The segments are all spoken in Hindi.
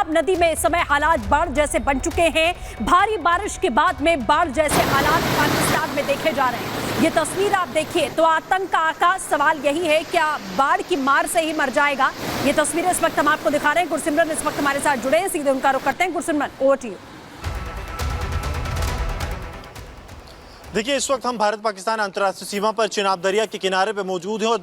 चेनाब नदी में इस समय हालात बाढ़ जैसे बन चुके हैं। भारी बारिश के बाद में बाढ़ जैसे हालात पाकिस्तान में देखे जा रहे हैं। ये तस्वीर आप देखिए तो आतंक का सवाल यही है, क्या बाढ़ की मार से ही मर जाएगा? ये तस्वीरें इस वक्त हम आपको दिखा रहे हैं। गुरसिमरन इस वक्त हमारे साथ जुड़े हैं, सीधे उनका रुख करते हैं। Gursimran, over to you. देखिए, इस वक्त हम भारत पाकिस्तान अंतर्राष्ट्रीय सीमा पर चिनाब दरिया के किनारे पे मौजूद हैं और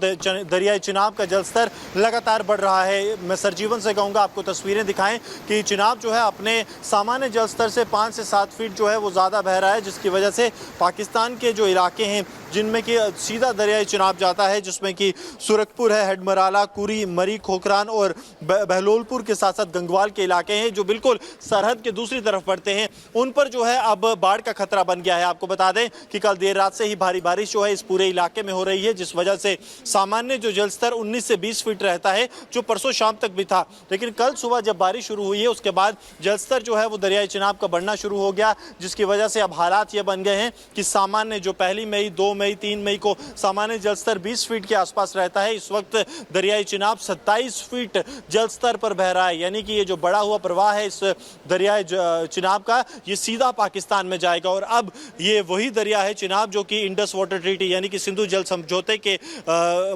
दरियाई चिनाब का जलस्तर लगातार बढ़ रहा है। मैं सरजीवन से कहूँगा आपको तस्वीरें दिखाएं कि चिनाब जो है अपने सामान्य जलस्तर से 5 से 7 फीट जो है वो ज़्यादा बह रहा है, जिसकी वजह से पाकिस्तान के जो इलाके हैं जिनमें कि सीधा दरियाई चिनाब जाता है, जिसमें कि सुरखपुर है, हेडमराला, कुरी, मरी, खोखरान और बहलोलपुर के साथ साथ गंगवाल के इलाके हैं जो बिल्कुल सरहद के दूसरी तरफ पड़ते हैं, उन पर जो है अब बाढ़ का खतरा बन गया है। आपको बता दें कि कल देर रात से ही भारी बारिश जो है इस पूरे इलाके में हो रही है, जिस वजह से सामान्य जो जलस्तर 19 से 20 फीट रहता है, जो परसों शाम तक भी था, लेकिन कल सुबह जब बारिश शुरू हुई है उसके बाद जलस्तर जो है वो दरियाई चिनाब का बढ़ना शुरू हो गया, जिसकी वजह से अब हालात ये बन गए हैं कि सामान्य जो 1 मई, 2 मई, 3 मई को सामान्य जलस्तर 20 फीट के आसपास रहता है, इस वक्त दरियाई चिनाब 27 फीट जलस्तर पर बह रहा है। यानी कि ये जो बढ़ा हुआ प्रवाह है इस दरियाई चिनाब का, ये सीधा पाकिस्तान में जाएगा। और अब ये वही दरिया है चिनाब जो कि इंडस वाटर ट्रीटी यानी कि सिंधु जल समझौते के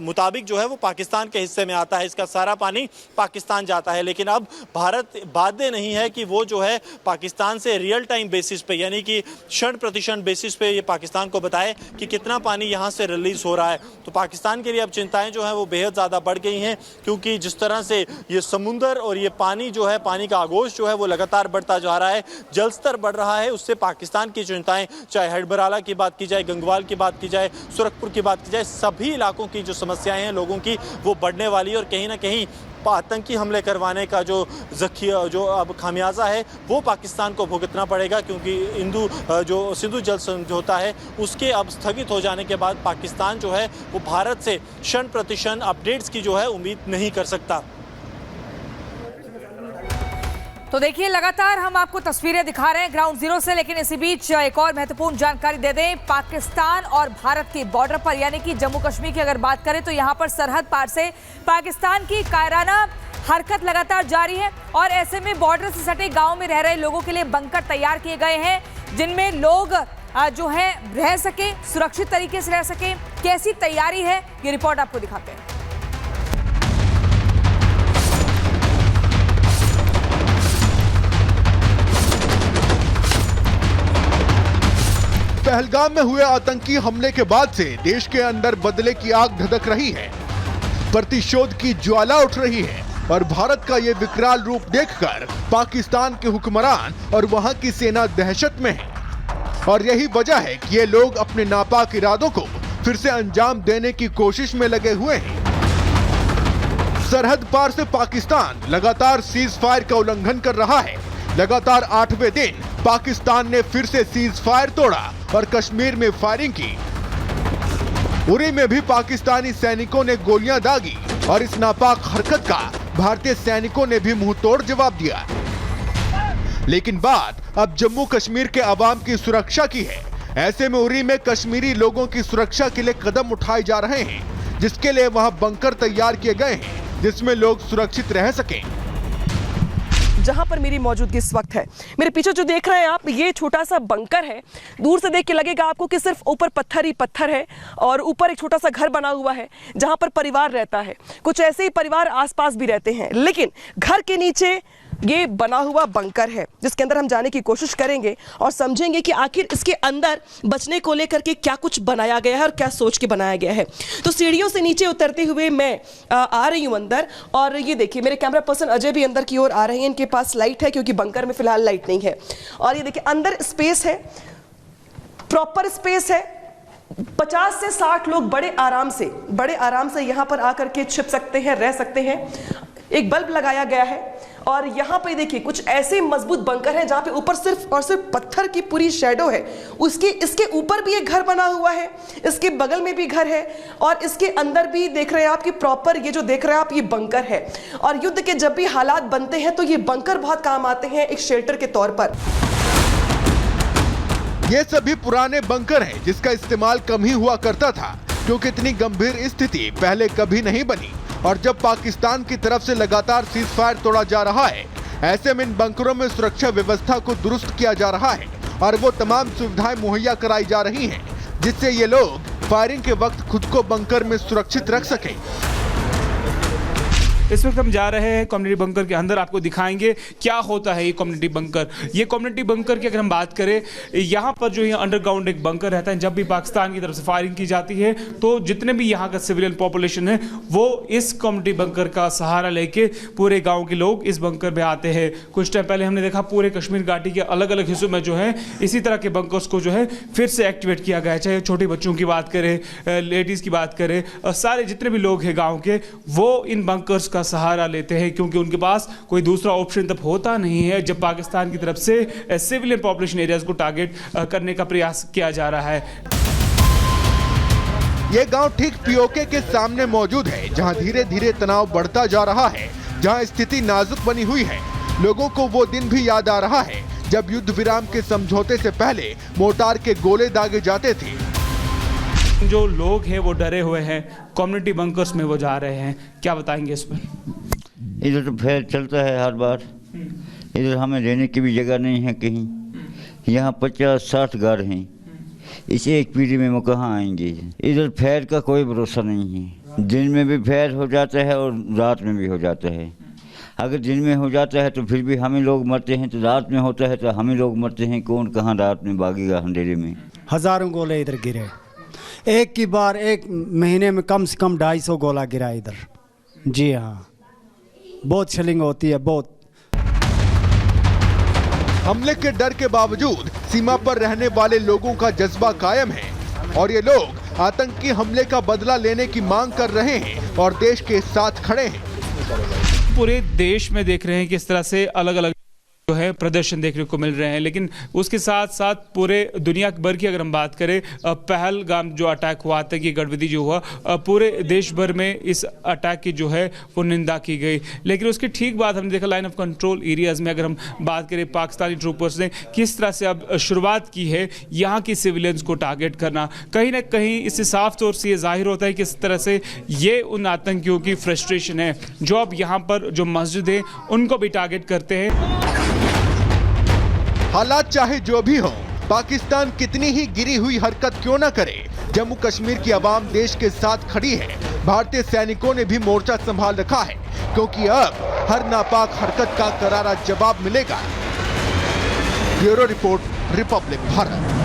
मुताबिक जो है वो पाकिस्तान के हिस्से में आता है, इसका सारा पानी पाकिस्तान जाता है। लेकिन अब भारत बाध्य नहीं है कि वो जो है पाकिस्तान से रियल टाइम बेसिस पे यानी कि क्षण प्रतिक्षण बेसिस पे ये पाकिस्तान को बताए कि कितना पानी यहाँ से रिलीज हो रहा है। तो पाकिस्तान के लिए अब चिंताएं जो है वो बेहद ज़्यादा बढ़ गई हैं, क्योंकि जिस तरह से ये समुंदर और ये पानी जो है, पानी का आगोश जो है वो लगातार बढ़ता जा रहा है, जलस्तर बढ़ रहा है, उससे पाकिस्तान की चिंताएं, चाहे हेडबराला की बात की जाए, गंगवाल की बात की जाए, सुरखपुर की बात की जाए, सभी इलाकों की जो समस्याएं हैं लोगों की वो बढ़ने वाली है। और कहीं ना कहीं आतंकी हमले करवाने का जो अब खामियाजा है वो पाकिस्तान को भुगतना पड़ेगा, क्योंकि जो सिंधु जल समझौता है उसके अब स्थगित हो जाने के बाद पाकिस्तान जो है वो भारत से क्षण प्रतिक्षण अपडेट्स की जो है उम्मीद नहीं कर सकता। तो देखिए, लगातार हम आपको तस्वीरें दिखा रहे हैं ग्राउंड जीरो से, लेकिन इसी बीच एक और महत्वपूर्ण जानकारी दे दें। पाकिस्तान और भारत के बॉर्डर पर यानी कि जम्मू कश्मीर की अगर बात करें तो यहाँ पर सरहद पार से पाकिस्तान की कायराना हरकत लगातार जारी है और ऐसे में बॉर्डर से सटे गाँव में रह रहे लोगों के लिए बंकर तैयार किए गए हैं, जिनमें लोग जो है रह सके, सुरक्षित तरीके से रह सके। कैसी तैयारी है ये रिपोर्ट आपको दिखाते हैं। पहलगाम में हुए आतंकी हमले के बाद से देश के अंदर बदले की आग धधक रही है, प्रतिशोध की ज्वाला उठ रही है और भारत का ये विकराल रूप देखकर पाकिस्तान के हुक्मरान और वहां की सेना दहशत में है। और यही वजह है कि ये लोग अपने नापाक इरादों को फिर से अंजाम देने की कोशिश में लगे हुए हैं। सरहद पार से पाकिस्तान लगातार सीज फायर का उल्लंघन कर रहा है। लगातार 8वें दिन पाकिस्तान ने फिर से सीज फायर तोड़ा और कश्मीर में फायरिंग की। उरी में भी पाकिस्तानी सैनिकों ने गोलियां दागी और इस नापाक हरकत का भारतीय सैनिकों ने भी मुंह तोड़ जवाब दिया। लेकिन बात अब जम्मू कश्मीर के अवाम की सुरक्षा की है। ऐसे में उरी में कश्मीरी लोगों की सुरक्षा के लिए कदम उठाए जा रहे हैं, जिसके लिए वहां बंकर तैयार किए गए हैं जिसमें लोग सुरक्षित रह सकें। जहां पर मेरी मौजूदगी इस वक्त है, मेरे पीछे जो देख रहे हैं आप, ये छोटा सा बंकर है। दूर से देख के लगेगा आपको कि सिर्फ ऊपर पत्थर ही पत्थर है और ऊपर एक छोटा सा घर बना हुआ है जहां पर परिवार रहता है। कुछ ऐसे ही परिवार आसपास भी रहते हैं, लेकिन घर के नीचे ये बना हुआ बंकर है, जिसके अंदर हम जाने की कोशिश करेंगे और समझेंगे कि आखिर इसके अंदर बचने को लेकर के क्या कुछ बनाया गया है और क्या सोच के बनाया गया है। तो सीढ़ियों से नीचे उतरते हुए मैं आ रही हूँ अंदर, और ये देखिए मेरे कैमरा पर्सन अजय भी अंदर की ओर आ रहे हैं। इनके पास लाइट है क्योंकि बंकर में फिलहाल लाइट नहीं है। और ये देखिए अंदर स्पेस है, प्रॉपर स्पेस है। 50 से 60 लोग बड़े आराम से यहाँ पर आकर के छिप सकते हैं, रह सकते हैं। एक बल्ब लगाया गया है और यहाँ पे देखिए कुछ ऐसे मजबूत बंकर है जहाँ पे ऊपर सिर्फ और सिर्फ पत्थर की पूरी शैडो है। इसके ऊपर भी एक घर बना हुआ है, इसके बगल में भी घर है और इसके अंदर भी देख रहे हैं आप कि प्रॉपर ये जो देख रहे हैं आप ये बंकर है। और युद्ध के जब भी हालात बनते हैं तो ये बंकर बहुत काम आते हैं एक शेल्टर के तौर पर। ये सभी पुराने बंकर हैं जिसका इस्तेमाल कम ही हुआ करता था, क्योंकि इतनी गंभीर स्थिति पहले कभी नहीं बनी। और जब पाकिस्तान की तरफ से लगातार सीज फायर तोड़ा जा रहा है, ऐसे में इन बंकरों में सुरक्षा व्यवस्था को दुरुस्त किया जा रहा है और वो तमाम सुविधाएं मुहैया कराई जा रही हैं, जिससे ये लोग फायरिंग के वक्त खुद को बंकर में सुरक्षित रख सकें। इस वक्त हम जा रहे हैं कम्युनिटी बंकर के अंदर, आपको दिखाएंगे क्या होता है ये कम्युनिटी बंकर। ये कम्युनिटी बंकर की अगर हम बात करें, यहाँ पर जो है अंडरग्राउंड एक बंकर रहता है। जब भी पाकिस्तान की तरफ से फायरिंग की जाती है तो जितने भी यहाँ का सिविलियन पॉपुलेशन है वो इस कम्युनिटी बंकर का सहारा लेके पूरे गाँव के लोग इस बंकर में आते हैं। कुछ टाइम पहले हमने देखा पूरे कश्मीर घाटी के अलग अलग हिस्सों में जो है इसी तरह के बंकर्स को जो है फिर से एक्टिवेट किया गया है। चाहे छोटे बच्चों की बात करें, लेडीज़ की बात करें, सारे जितने भी लोग हैं गाँव के, वो इन बंकर्स का सहारा लेते हैं, क्योंकि उनके पास कोई दूसरा ऑप्शन तब होता नहीं है जब पाकिस्तान की तरफ से सिविलियन पॉपुलेशन एरियाज को टारगेट करने का प्रयास किया जा रहा है। ये गांव ठीक पीओके के सामने मौजूद है, जहां धीरे धीरे तनाव बढ़ता जा रहा है, जहां स्थिति नाजुक बनी हुई है। लोगों को वो दिन भी याद आ रहा है जब युद्ध विराम के समझौते से पहले मोर्टार के गोले दागे जाते थे। जो लोग हैं वो डरे हुए हैं, कम्युनिटी बंकर्स में वो जा रहे हैं। क्या बताएंगे इस पर? इधर तो फैल चलता है हर बार, इधर हमें रहने की भी जगह नहीं है कहीं। यहाँ 50-60 घर हैं, इस एक पीढ़ी में वो कहाँ आएंगे। इधर फैल का कोई भरोसा नहीं है, दिन में भी फैल हो जाता है और रात में भी हो जाता है। अगर दिन में हो जाता है तो फिर भी हमें लोग मरते हैं, तो रात में होता है तो हमें लोग मरते हैं। कौन कहाँ रात में भागेगा अंधेरे में। हज़ारों गोले इधर गिरे, एक की बार एक महीने में कम से कम 250 गोला गिरा इधर। जी हाँ, बहुत शेलिंग होती है, बहुत। हमले के डर के बावजूद सीमा पर रहने वाले लोगों का जज्बा कायम है और ये लोग आतंकी हमले का बदला लेने की मांग कर रहे हैं और देश के साथ खड़े हैं। पूरे देश में देख रहे हैं किस तरह से अलग अलग जो है प्रदर्शन देखने को मिल रहे हैं, लेकिन उसके साथ साथ पूरे दुनिया भर की अगर हम बात करें, पहलगाम जो अटैक हुआ, आतंकी गतिविधि जो हुआ, पूरे देश भर में इस अटैक की जो है वो निंदा की गई। लेकिन उसके ठीक बाद हमने देखा लाइन ऑफ कंट्रोल एरियाज में अगर हम बात करें, पाकिस्तानी ट्रूपर्स ने किस तरह से अब शुरुआत की है यहाँ की सिविलियंस को टारगेट करना। कहीं ना कहीं इससे साफ तौर से ये जाहिर होता है किस तरह से ये उन आतंकियों की फ्रस्ट्रेशन है जो अब यहाँ पर जो मस्जिद है उनको भी टारगेट करते हैं। हालात चाहे जो भी हो, पाकिस्तान कितनी ही गिरी हुई हरकत क्यों न करे, जम्मू कश्मीर की आवाम देश के साथ खड़ी है। भारतीय सैनिकों ने भी मोर्चा संभाल रखा है, क्योंकि अब हर नापाक हरकत का करारा जवाब मिलेगा। Bureau report, Republic Bharat.